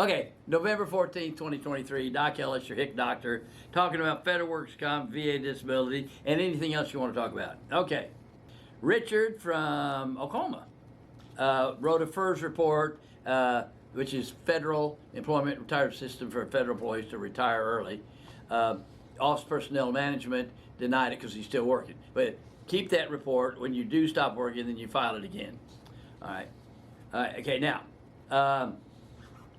Okay, November 14th, 2023, Doc Ellis, your HIC doctor, talking about federal workers' comp, VA disability, and anything else you want to talk about. Okay, Richard from Oklahoma wrote a FERS report, which is Federal Employment Retirement System for federal employees to retire early. Office Personnel Management denied it because he's still working. But keep that report. When you do stop working, then you file it again. All right. Okay, now,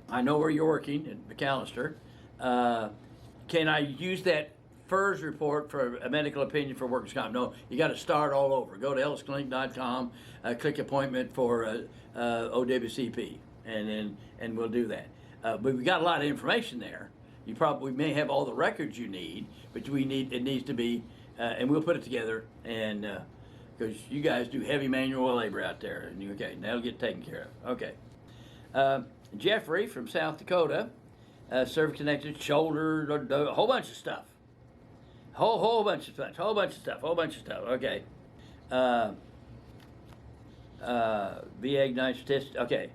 I know where you're working in McAllister. Can I use that FERS report for a medical opinion for workers' comp? No, you got to start all over. Go to ellisclinic.com, click appointment for OWCP, and we'll do that. But we got a lot of information there. You probably may have all the records you need, but it needs to be, and we'll put it together, and because you guys do heavy manual labor out there, and okay, that'll get taken care of. Okay. Jeffrey from South Dakota, cervical connected, shoulder, a whole bunch of stuff. Whole bunch of stuff. Okay. VA ignites test. Okay.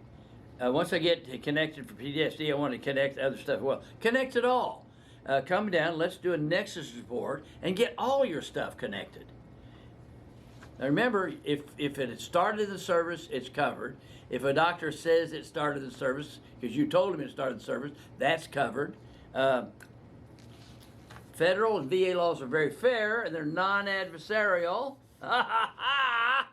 Once I get connected for PTSD, I want to connect other stuff. Well, connect it all. Come down, let's do a nexus report and get all your stuff connected. Now remember, if it had started the service, it's covered. If a doctor says it started the service, because you told him it started the service, that's covered. Federal and VA laws are very fair, and they're non-adversarial. But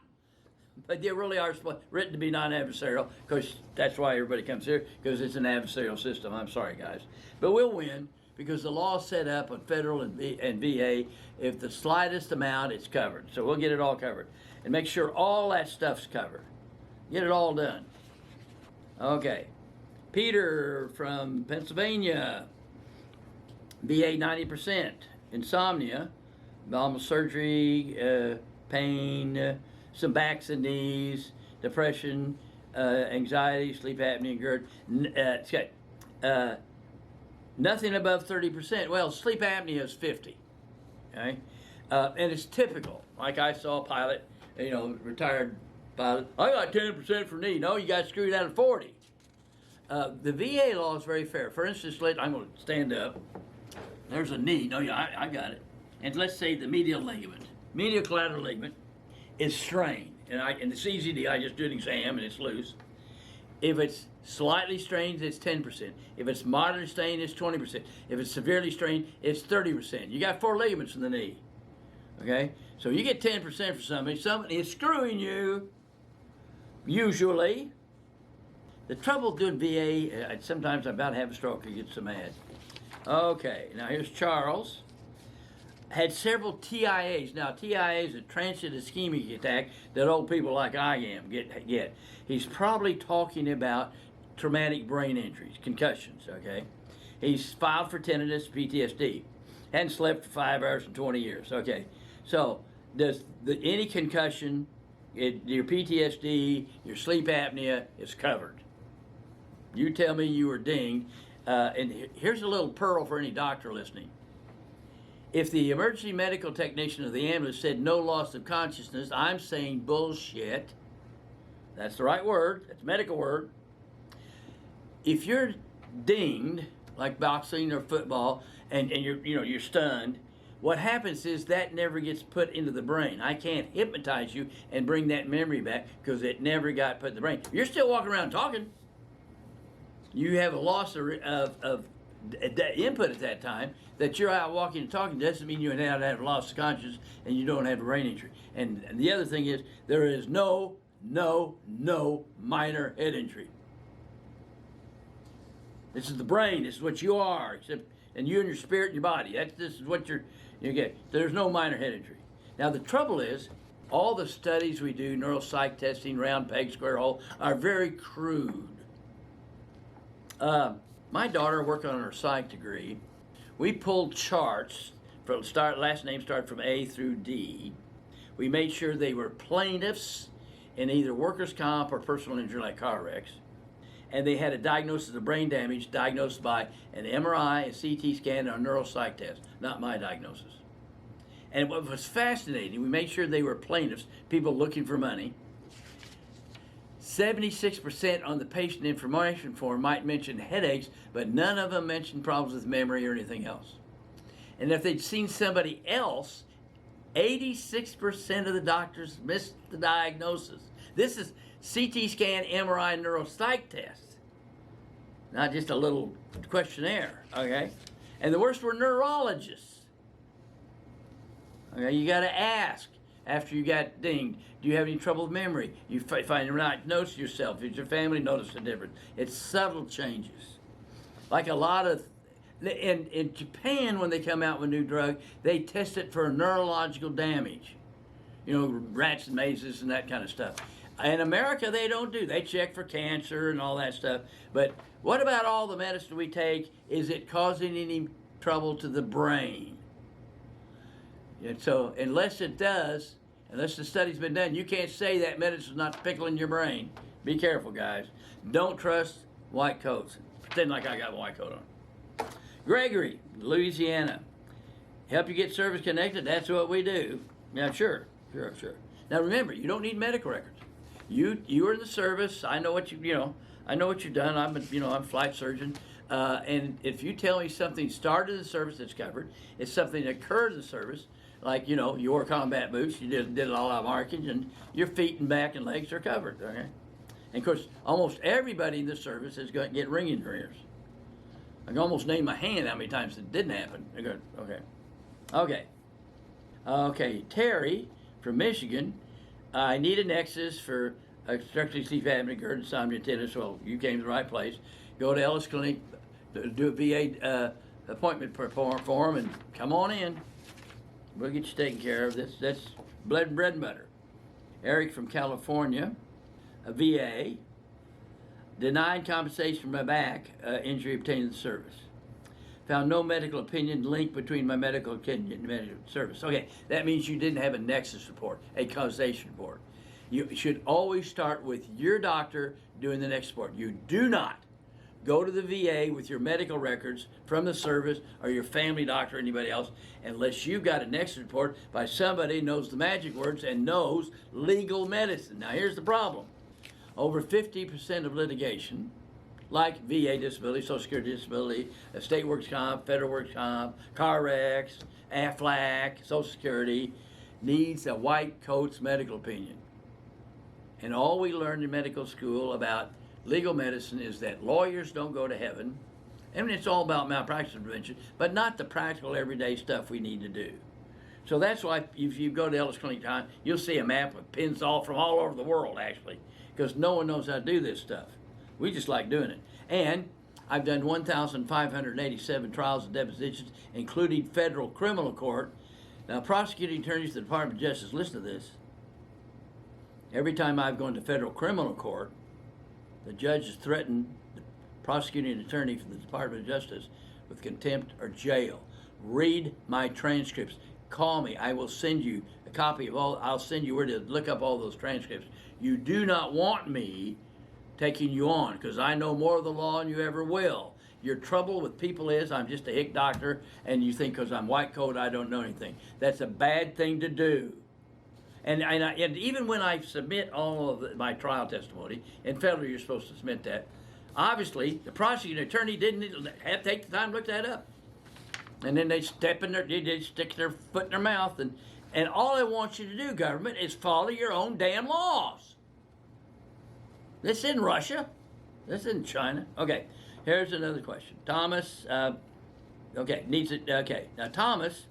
they really are written to be non-adversarial, because that's why everybody comes here, because it's an adversarial system. I'm sorry, guys. But we'll win, because the law is set up on federal and VA. If the slightest amount, it's covered. So we'll get it all covered. And make sure all that stuff's covered. Get it all done. Okay. Peter from Pennsylvania. VA 90%. Insomnia. Abdominal surgery. Pain. Some backs and knees. Depression. Anxiety. Sleep apnea. GERD. Okay. Nothing above 30%. Well, sleep apnea is 50. Okay? And it's typical. Like I saw a pilot, retired pilot. I got 10% for knee. No, you got screwed out of 40. The VA law is very fair. For instance, I'm going to stand up. There's a knee. No, I got it. And let's say the medial ligament, medial collateral ligament, is strained. And it's easy I just do an exam and it's loose. If it's slightly strained, it's 10%. If it's moderately strained, it's 20%. If it's severely strained, it's 30%. You got 4 ligaments in the knee. Okay? So you get 10% for somebody is screwing you, usually. The trouble doing VA, sometimes I'm about to have a stroke, I get so mad. Okay, now here's Charles. Had several TIAs. Now, TIA is a transient ischemic attack that old people like I am get. He's probably talking about traumatic brain injuries, concussions, okay? He's filed for tinnitus, PTSD. Hadn't slept for 5 hours in 20 years, okay? So, does any concussion, your PTSD, your sleep apnea is covered. You tell me you were dinged. And here's a little pearl for any doctor listening. If the emergency medical technician of the ambulance said no loss of consciousness, I'm saying bullshit. That's the right word. That's a medical word. If you're dinged, like boxing or football, and you're stunned, what happens is that never gets put into the brain. I can't hypnotize you and bring that memory back because it never got put in the brain. You're still walking around talking. You have a loss of input at that time. That you're out walking and talking doesn't mean you have loss of consciousness and you don't have a brain injury. And the other thing is, there is no minor head injury. This is the brain. This is what you are, and you and your spirit and your body. This is what you get. There's no minor head injury. Now the trouble is, all the studies we do, neuropsych testing, round peg, square hole, are very crude. My daughter worked on her psych degree. We pulled charts from last name started from A through D. We made sure they were plaintiffs in either workers' comp or personal injury like car wrecks. And they had a diagnosis of brain damage diagnosed by an MRI, a CT scan, and a neuropsych test, not my diagnosis. And what was fascinating, we made sure they were plaintiffs, people looking for money. 76% on the patient information form might mention headaches, but none of them mention problems with memory or anything else. And if they'd seen somebody else, 86% of the doctors missed the diagnosis. This is CT scan, MRI, neuropsych test, not just a little questionnaire, okay? And the worst were neurologists. Okay, you got to ask after you got dinged. Do you have any trouble with memory? You find you're not notice yourself. Does your family notice the difference? It's subtle changes. Like a lot of, in Japan, when they come out with a new drug, they test it for neurological damage. You know, rats and mazes and that kind of stuff. In America, they don't do. They check for cancer and all that stuff. But what about all the medicine we take? Is it causing any trouble to the brain? And so, unless it does, unless the study's been done, you can't say that medicine's not pickling your brain. Be careful, guys. Don't trust white coats. Pretend like I got a white coat on. Gregory, Louisiana. Help you get service connected. That's what we do. Yeah, sure. Now remember, you don't need medical records. You are in the service. I know what I know what you've done. I'm a flight surgeon. And if you tell me something started in the service that's covered, it's something that occurred in the service, like, you wore combat boots, you did a lot of markings, and your feet and back and legs are covered, okay? And of course, almost everybody in the service is going to get ringing in their ears. I can almost name my hand how many times it didn't happen. Okay, Terry from Michigan. I need a nexus for obstructive sleep apnea, GERD, insomnia, tinnitus. Well, you came to the right place. Go to Ellis Clinic, do a VA appointment form, and come on in. We'll get you taken care of. That's bread and butter. Eric from California, a VA, denied compensation for my back injury obtained in the service. Found no medical opinion link between my medical opinion and medical service. Okay, that means you didn't have a nexus report, a causation report. You should always start with your doctor doing the nexus report. You do not go to the VA with your medical records from the service or your family doctor or anybody else unless you've got a nexus report by somebody who knows the magic words and knows legal medicine. Now here's the problem. Over 50% of litigation, like VA disability, Social Security disability, state works comp, federal works comp, car wrecks, AFLAC, Social Security, needs a white coat's medical opinion. And all we learned in medical school about legal medicine is that lawyers don't go to heaven. I mean, it's all about malpractice prevention, but not the practical everyday stuff we need to do. So that's why if you go to Ellis Clinic time, you'll see a map with pins all from all over the world, actually, because no one knows how to do this stuff. We just like doing it. And I've done 1,587 trials and depositions, including federal criminal court. Now, prosecuting attorneys of the Department of Justice, listen to this. Every time I've gone to federal criminal court, the judge has threatened the prosecuting attorney for the Department of Justice with contempt or jail. Read my transcripts. Call me. I will send you a copy of all. I'll send you where to look up all those transcripts. You do not want me taking you on because I know more of the law than you ever will. Your trouble with people is I'm just a hick doctor and you think because I'm white coat I don't know anything. That's a bad thing to do. And even when I submit all of my trial testimony, in federal you're supposed to submit that, obviously the prosecuting attorney didn't have to take the time to look that up. And then they stick their foot in their mouth, and all I want you to do, government, is follow your own damn laws. This isn't Russia. This isn't China. Okay, here's another question. Thomas, needs it. Okay, now Thomas,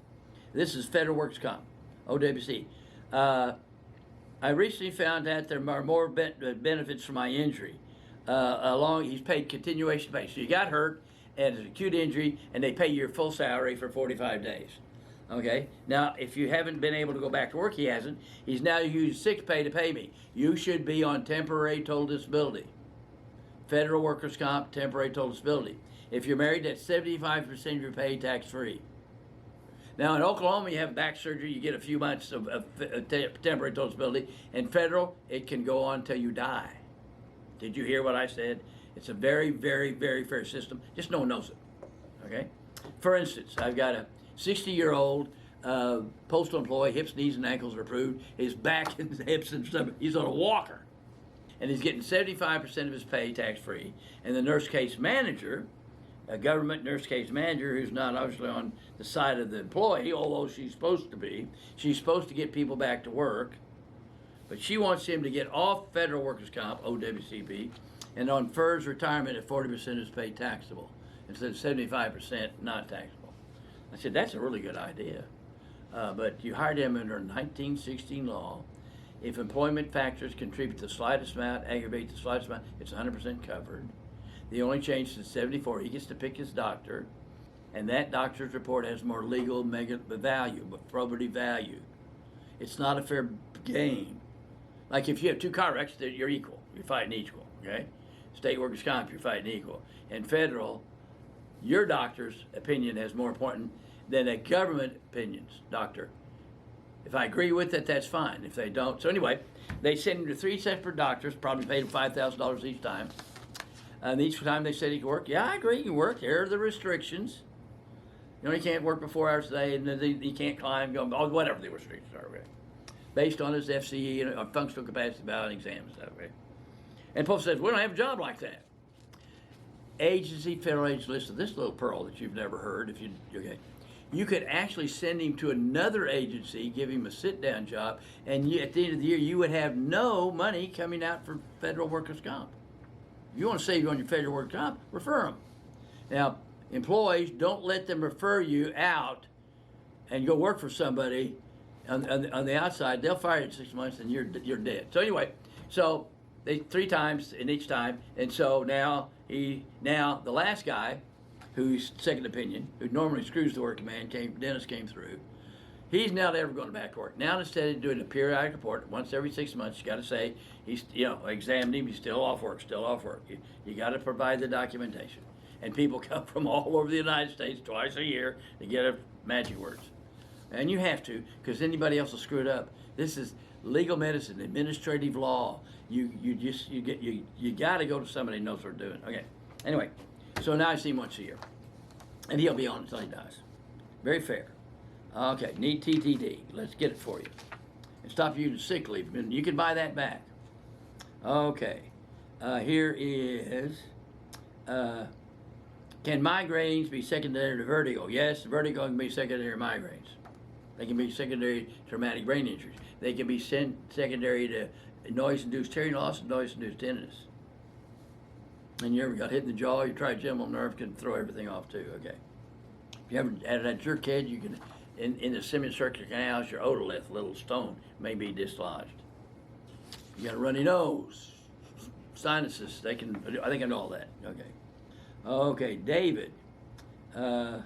this is Federal Works Comp, OWC. I recently found out there are more benefits for my injury. He's paid continuation pay. So you got hurt and an acute injury, and they pay you your full salary for 45 days. Okay? Now, if you haven't been able to go back to work, he hasn't. He's now used sick pay to pay me. You should be on temporary total disability. Federal workers' comp, temporary total disability. If you're married, that's 75% of your pay tax-free. Now, in Oklahoma, you have back surgery, you get a few months of temporary total disability. In federal, it can go on until you die. Did you hear what I said? It's a very, very, very fair system. Just no one knows it. Okay? For instance, I've got a 60-year-old postal employee, hips, knees, and ankles are approved. His back and hips and stuff, he's on a walker. and he's getting 75% of his pay tax-free. And the nurse case manager, a government nurse case manager who's not obviously on the side of the employee, although she's supposed to be, she's supposed to get people back to work, but she wants him to get off federal workers' comp, OWCP, and on FERS retirement at 40% of his pay taxable, instead of 75% not taxable. I said, that's a really good idea. But you hired him under 1916 law. If employment factors contribute the slightest amount, aggravate the slightest amount, it's 100% covered. The only change to 74, he gets to pick his doctor, and that doctor's report has more legal value, probity value. It's not a fair game. Like if you have two car wrecks, you're equal. You're fighting equal, okay? State workers' comp, you're fighting equal. And federal, your doctor's opinion has more important than a government opinion's doctor. If I agree with it, that's fine. If they don't, so anyway, they send him to 3 separate doctors, probably paid him $5,000 each time. And each time they said he could work. Yeah, I agree, he can work. Here are the restrictions. You know, he can't work for 4 hours a day, and he can't climb, go, whatever the restrictions are, okay? Based on his FCE and functional capacity ballot exam and stuff, okay? And Pope says, we don't have a job like that. Agency, federal agency, listen, this little pearl that you've never heard, if you, okay? You could actually send him to another agency, give him a sit-down job, and you, at the end of the year, you would have no money coming out for federal workers' comp. If you want to save on your federal workers' comp, refer them. Now, employees, don't let them refer you out and go work for somebody on the outside. They'll fire you in 6 months, and you're dead. So anyway, so they 3 times in each time, and so now the last guy, who's second opinion, who normally screws the working man, Dennis came through. He's now never going back to work. Now instead of doing a periodic report once every 6 months, you got to say he's, examined him. He's still off work. You got to provide the documentation. And people come from all over the United States twice a year to get a magic words, and you have to, because anybody else will screw it up. This is legal medicine, administrative law. You got to go to somebody who knows what they're doing. Okay. Anyway. So now I see him once a year, and he'll be on until he dies. Very fair. Okay, need TTD. Let's get it for you. And stop using sick leave. You can buy that back. Okay, here is, can migraines be secondary to vertigo? Yes, vertigo can be secondary to migraines. They can be secondary to traumatic brain injuries. They can be secondary to noise-induced hearing loss and noise-induced tinnitus. And you ever got hit in the jaw, your trigeminal nerve can throw everything off too, okay? If you ever had a jerk head, you can, in the semicircular canals, your otolith, little stone, may be dislodged. You got a runny nose, sinuses, I think I know all that, okay. Okay, David, can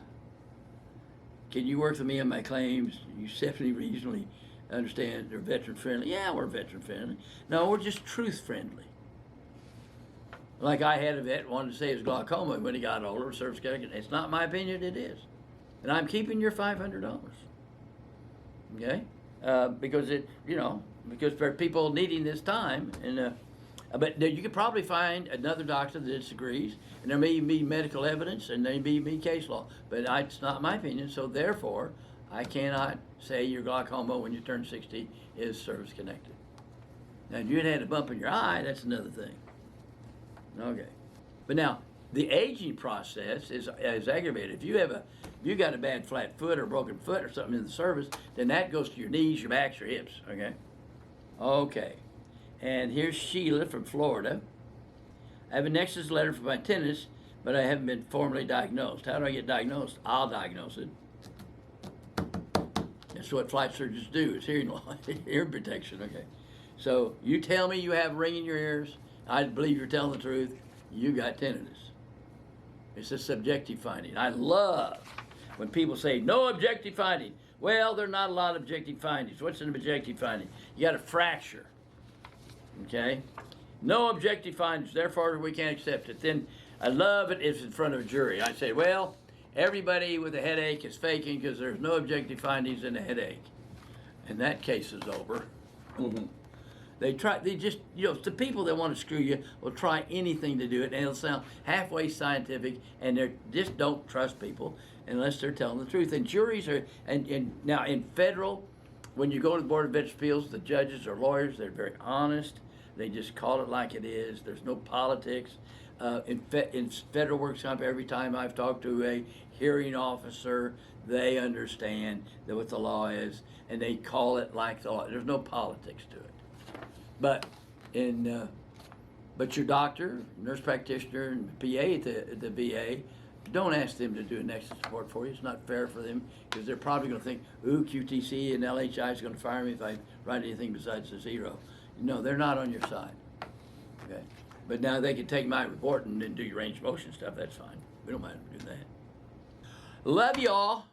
you work with me on my claims? You definitely reasonably understand they're veteran friendly. Yeah, we're veteran friendly. No, we're just truth friendly. Like I had a vet wanted to say his glaucoma when he got older, service connection. It's not my opinion, it is. And I'm keeping your $500. Okay? Because because for people needing this time, and but you could probably find another doctor that disagrees, and there may be medical evidence, and there may be case law, but it's not my opinion, so therefore, I cannot say your glaucoma when you turn 60 is service connected. Now, if you had a bump in your eye, that's another thing. Okay, but now the aging process is aggravated. If you got a bad flat foot or broken foot or something in the service, then that goes to your knees, your backs, your hips. Okay. Okay, and here's Sheila from Florida. I have a nexus letter for my tinnitus, but I haven't been formally diagnosed. How do I get diagnosed? I'll diagnose it. That's what flight surgeons do. It's hearing protection. Okay, so you tell me you have a ring in your ears. I believe you're telling the truth. You got tinnitus. It's a subjective finding. I love when people say, no objective finding. Well, there are not a lot of objective findings. What's an objective finding? You got a fracture. Okay? No objective findings. Therefore, we can't accept it. Then I love it if it's in front of a jury. I say, well, everybody with a headache is faking because there's no objective findings in a headache. And that case is over. Mm-hmm. They just, the people that want to screw you will try anything to do it, and it'll sound halfway scientific, and they just don't trust people unless they're telling the truth. And juries are, and now in federal, when you go to the Board of Veterans' Appeals, the judges or lawyers, they're very honest, They just call it like it is. There's no politics. In federal works comp, every time I've talked to a hearing officer, they understand that what the law is, and they call it like the law. There's no politics to it. But but your doctor, nurse practitioner, and PA at the VA, don't ask them to do an extra support for you. It's not fair for them, because they're probably going to think, ooh, QTC and LHI is going to fire me if I write anything besides a 0. No, they're not on your side. Okay, but now they can take my report and then do your range of motion stuff. That's fine. We don't mind them doing that. Love y'all.